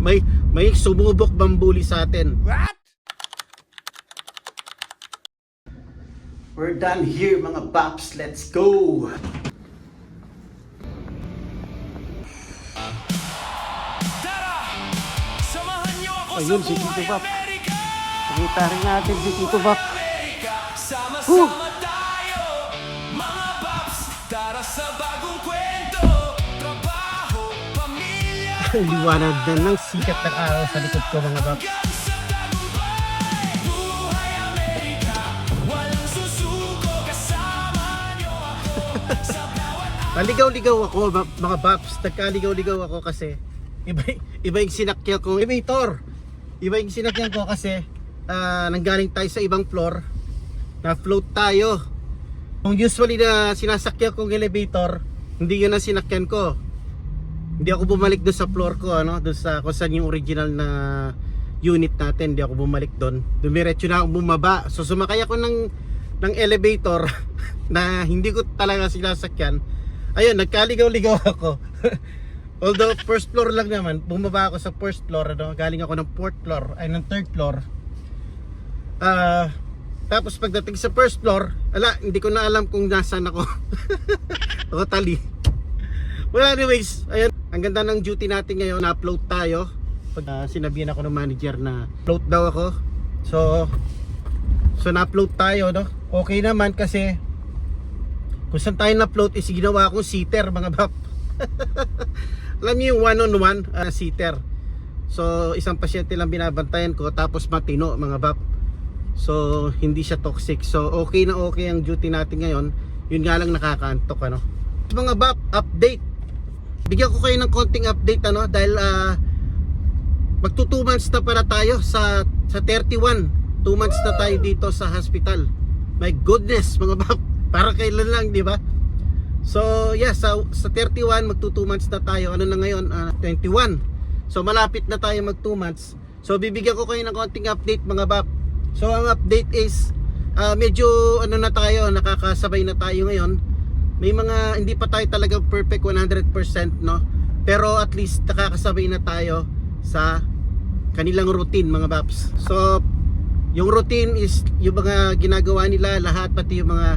may sumubok bambuli sa atin. What? We're done here mga paps, let's go! Tara! Samahan niyo ako Ayun, sa si Tito buhay Bap. Amerika! Pakita rin natin si Tito Bap. Amerika! Sama-sama tayo, mga paps! Tara sa bagong kwento! Trabaho, pamilya, Ang liwanag na ng sikat ng araw sa likod ko mga paps. hanggang sa tagumpay! Buhay Amerika! Walang susuko, kasama niyo ako sa bawat Naligaw-ligaw ako mga paps. Nagkaligaw-ligaw ako kasi iba yung sinakyan ko. Elevator! Iba yung sinakyan ko kasi nanggaling tayo sa ibang floor. Na-float tayo. Kung usually na sinasakyan kong elevator, hindi yun ang sinakyan ko. Hindi ako bumalik doon sa floor ko, doon sa kung saan yung original na unit natin. Hindi ako bumalik doon. Dumiretso na ako bumaba. So sumakay ako ng elevator na hindi ko talaga sinasakyan. Ayun, nagkaligaw-ligaw ako. Although first floor lang naman, bumaba ako sa first floor, galing ako ng fourth floor, ay ng third floor. Tapos pagdating sa first floor, hindi ko na alam kung nasaan ako. Totally. Well anyways, ayun, ang ganda ng duty natin ngayon, na-upload tayo. Pag sinabihan ako ng manager na upload daw ako. So na-upload tayo, no? Okay naman kasi kung saan tayo na-upload is ginawa akong seater mga bap. Alam niyo yung one-on-one seater. So isang pasyente lang binabantayan ko, tapos matino mga bap. So hindi siya toxic. So okay na okay ang duty natin ngayon. Yun nga lang nakakaantok mga bap, update. Bigyan ko kayo ng konting update dahil magto 2 months na para tayo sa 31. 2 months na tayo dito sa hospital. My goodness mga bap, para kailan lang, di ba? So yeah, sa 31 magto 2 months na tayo. Ano na ngayon? 21. So malapit na tayo mag 2 months. So bibigyan ko kayo ng konting update mga bap. So ang update is medyo na tayo, nakakasabay na tayo ngayon. May mga hindi pa tayo talaga perfect 100%, no? Pero at least nakakasabay na tayo sa kanilang routine mga baps. So yung routine is yung mga ginagawa nila lahat, pati yung mga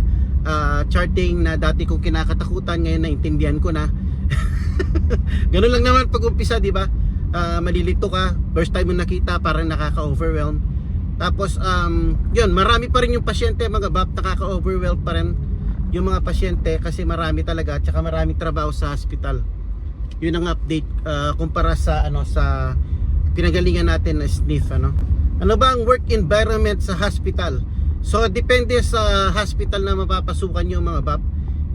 charting na dati kong kinakatakutan, ngayon naintindihan ko na. Ganun lang naman pag umpisa, di ba? Malilito ka, first time mo nakita, parang nakaka-overwhelm. Tapos yun, marami pa rin yung pasyente mga bap, nakaka-overwhelm pa rin yung mga pasyente kasi marami talaga, at saka maraming trabaho sa hospital. Yun ang update kumpara sa sa pinagalingan natin na SNF. Ano ba ang work environment sa hospital? So depende sa hospital na mapapasukan nyo mga bap.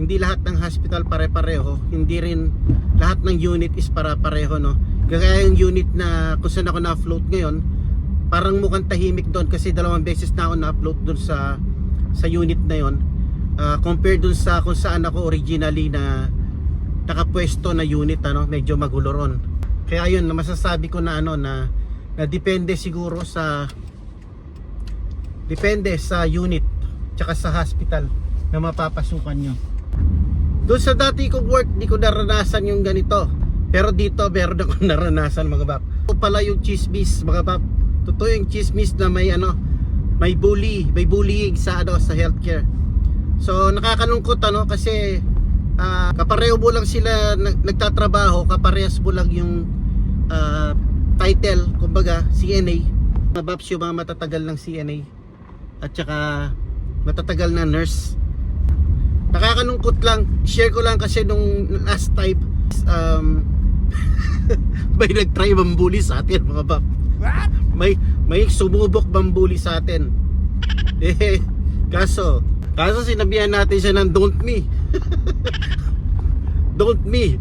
Hindi lahat ng hospital pare-pareho, hindi rin lahat ng unit is para-pareho, no? Kaya yung unit na kung saan ako na-float ngayon, parang mukhang tahimik doon kasi 2 beses na ako na-upload doon sa unit na yon. Compared doon sa kung saan ako originally na nakapwesto na unit, medyo magulo ron. Kaya yun, masasabi ko na na depende siguro sa unit tsaka sa hospital na mapapasukan nyo. Doon sa dati kong work, di ko naranasan yung ganito, pero dito meron ako naranasan mga bap. Ito pala yung chismis mga bap. Totoo yung chismis na may bullying sa sa healthcare. So nakakalungkot kasi kapareho mo lang sila nagtatrabaho, kaparehas mo lang yung title, kumbaga CNA. Mga baps, yung mga matatagal ng CNA at saka matatagal na nurse. Nakakalungkot lang, share ko lang kasi nung last time may nag-try mambuli sa atin mga bap. What? May sumubok bambuli sa atin. Kaso sinabihan natin siya ng don't me. Don't me.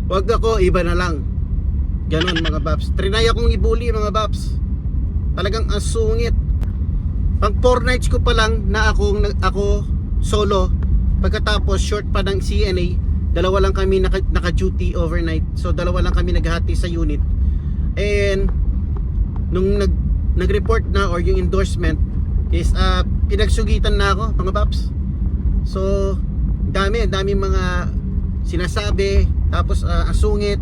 Wag ako, iba na lang. Ganon mga baps. Trinay akong ibuli mga baps. Talagang asungit. Pang 4 nights ko pa lang na ako solo. Pagkatapos short pa ng CNA, 2 lang kami naka-duty overnight. So 2 lang kami naghati sa unit. And nung nag-report na or yung endorsement is pinagsugitan na ako mga paps. So dami mga sinasabi, tapos asungit,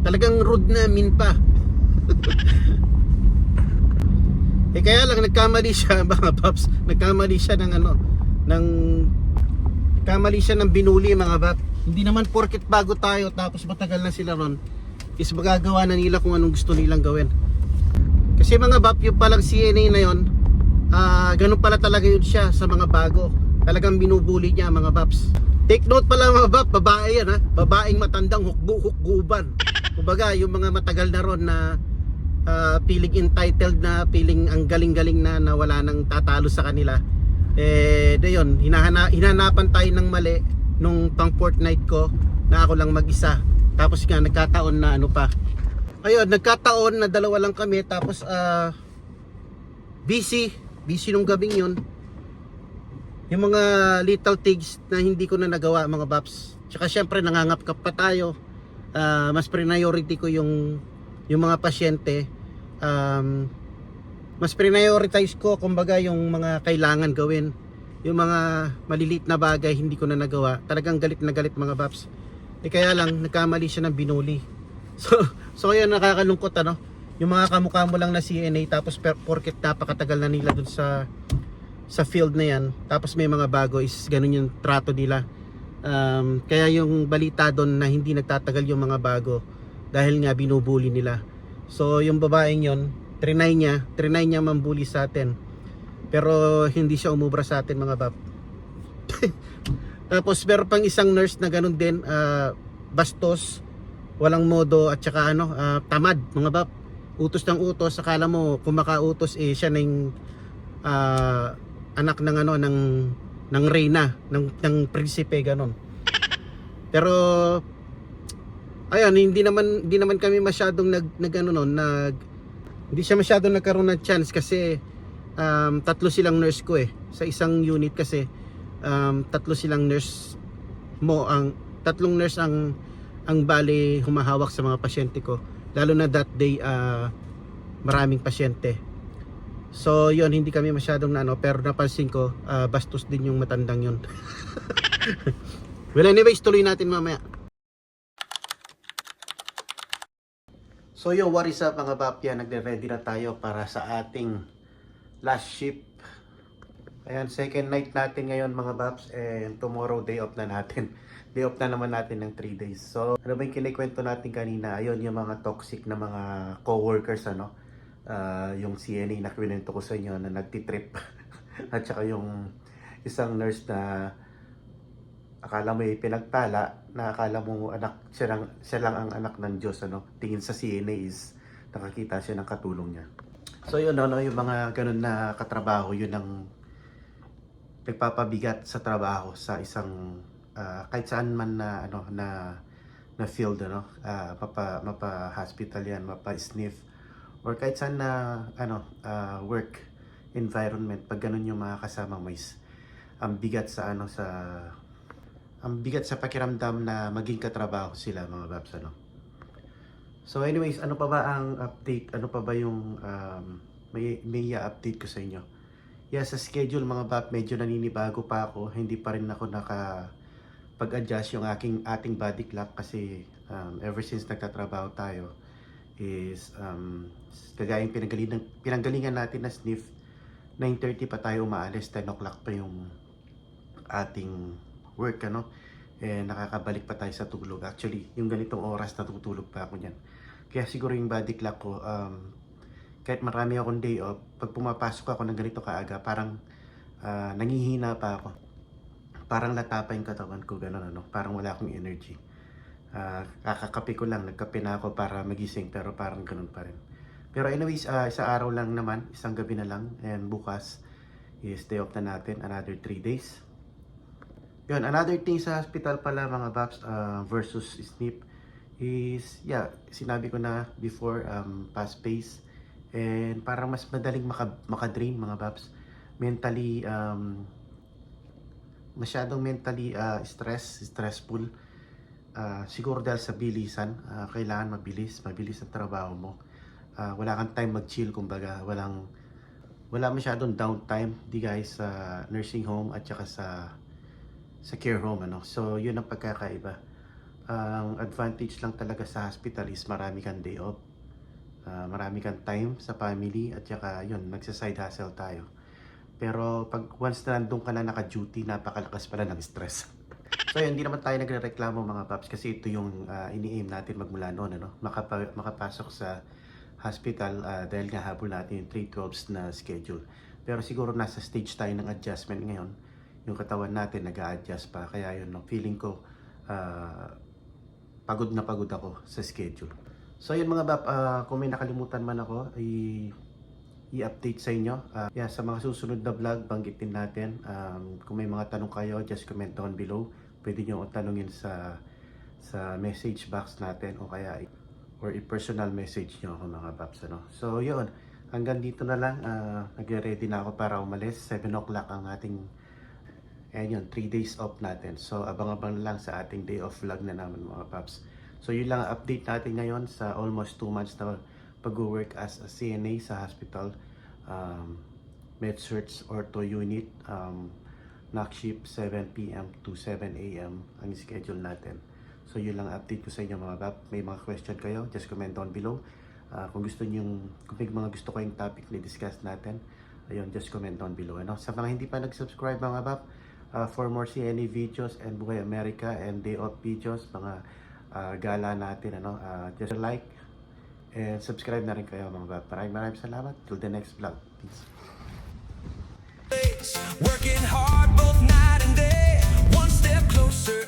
Talagang rude na min pa. Kaya lang nagkamali siya mga paps. Nagkamali siya ng nagkamali siya ng binuli mga paps. Hindi naman porket bago tayo tapos matagal na sila ron is magagawa na nila kung anong gusto nilang gawin. Kasi mga bap, yung palang CNA na yon, ganun pala talaga yun siya sa mga bago. Talagang binubuli niya mga baps. Take note pala mga bap, babae yan ha. Babaeng matandang hukguban. Kumbaga yung mga matagal na ron na feeling entitled na, feeling ang galing-galing na wala nang tatalo sa kanila. Yun, hinanapan tayo ng mali nung pang fortnight ko na ako lang mag-isa. Tapos nga nagkataon na ano pa. Ayun, nagkataon na dalawa lang kami tapos busy nung gabing yun. Yung mga little things na hindi ko na nagawa mga baps. Tsaka syempre nangangap-kap pa tayo. Mas priority ko yung mga pasyente. Mas prioritize ko kumbaga yung mga kailangan gawin. Yung mga maliliit na bagay hindi ko na nagawa. Talagang galit na galit mga baps. Kaya lang nagkamali siya ng binuli. So ayun, nakakalungkot ano. Yung mga kamukha mo lang na CNA tapos porket napakatagal na nila dun sa field na yan. Tapos may mga bago is ganun yung trato nila. Kaya yung balita doon na hindi nagtatagal yung mga bago dahil nga binubuli nila. So yung babaeng yon, trinay niya mambuli sa atin. Pero hindi siya umubra sa atin mga bab. Tapos meron pang isang nurse na ganun din, bastos, walang modo at saka tamad mga bab. Utos ng utos, akala mo kung makautos siya na yung anak ng ng reyna, ng prinsipe ganun. Pero ayun, hindi naman kami masyadong hindi siya masyadong nagkaroon ng chance kasi tatlo silang nurse ko sa isang unit kasi tatlo silang nurse tatlong nurse ang bali humahawak sa mga pasyente ko, lalo na that day maraming pasyente. So yun, hindi kami masyadong pero napansin ko bastos din yung matandang yun. Well anyways, tuloy natin mamaya. So yo, what is up mga papya, nagre-ready na tayo para sa ating last shift. Ayan, second night natin ngayon mga paps, and tomorrow day off na natin. Day off na naman natin ng 3 days. So ano ba yung kinikwento natin kanina? Ayun, yung mga toxic na mga co-workers yung CNA na kwento ko sa inyo na nagtitrip. At saka yung isang nurse na akala mo pinagtala, na akala mo siya lang ang anak ng Diyos, tingin sa CNA is nakakita siya ng katulong niya. So yun, yung mga ganun na katrabaho, yun ang nagpapabigat sa trabaho sa isang kahit saan man na field, mapa hospital yan, mapa sniff, or kahit saan na work environment. Pag ganun yung mga kasama mo is ang bigat sa pakiramdam na maging katrabaho sila mga babs. So anyways, ano pa ba ang update? Ano pa ba yung may update ko sa inyo? Sa schedule mga bab, medyo naninibago pa ako. Hindi pa rin ako pag-adjust yung ating body clock kasi ever since nagtatrabaho tayo is kagayang pinanggalingan natin na sniff, 9:30 pa tayo umaalis, 10 o'clock pa yung ating work, nakakabalik pa tayo sa tulog. Actually, yung ganitong oras natutulog pa ako niyan. Kaya siguro yung body clock ko, kahit marami akong day off, pag pumapasok ako ng ganito kaaga, parang nangihina pa ako. Parang latapa yung katawan ko, gano'n, parang wala akong energy. Kakakape ko lang, nagkape na ako para magising, pero parang ganun pa rin. Pero anyways, isang araw lang naman, isang gabi na lang, and bukas is day off na natin, another 3 days. Yun, another thing sa hospital pala mga babs, versus SNP is, sinabi ko na before, fast pace, and parang mas madaling makadrain mga babs. Mentally, masyadong mentally stressful. Siguro dahil sa bilisan, kailangan mabilis ang trabaho mo. Wala kang time mag-chill, kumbaga, wala masyadong downtime di guys sa nursing home at saka sa care home, So yun ang pagkakaiba. Ang advantage lang talaga sa hospital is marami kang day off. Marami kang time sa family at saka yun, nagsa-side hustle tayo. Pero pag once na nandun ka na naka-duty, napakalakas pala ng stress. So yun, hindi naman tayo nagre-reklamo mga paps kasi ito yung ini-aim natin magmula noon, ano? Makapasok sa hospital dahil nga habol natin yung 3/12 na schedule. Pero siguro nasa stage tayo ng adjustment ngayon. Yung katawan natin nag-a-adjust pa. Kaya yun, no, feeling ko pagod na pagod ako sa schedule. So yun mga bap, kung may nakalimutan man ako, i-update sa inyo. Sa mga susunod na vlog, banggitin natin. Kung may mga tanong kayo, just comment down below. Pwede nyo tanungin sa message box natin o kaya i-personal message nyo ako mga paps. Ano? So yun, hanggang dito na lang. Nagre-ready na ako para umalis. 7 o'clock ang ating 3 days off natin. So abang-abang lang sa ating day off vlog na naman mga paps. So yun lang ang update natin ngayon sa almost 2 months na pag-work as a CNA sa hospital. Med-Surg Ortho Unit. Knock shift 7 p.m. to 7 a.m. ang schedule natin. So yun lang update ko sa inyo mga bab. May mga question kayo, just comment down below. Kung may mga gusto kayong topic na discuss natin, ayun, just comment down below. Ano? Sa mga hindi pa nag-subscribe mga bab, for more CNA videos and Buhay America and day off videos, mga gala natin, ano, just like and subscribe na rin kayo mga bab. Maraming salamat. Till the next vlog. Peace. Working hard both night and day, one step closer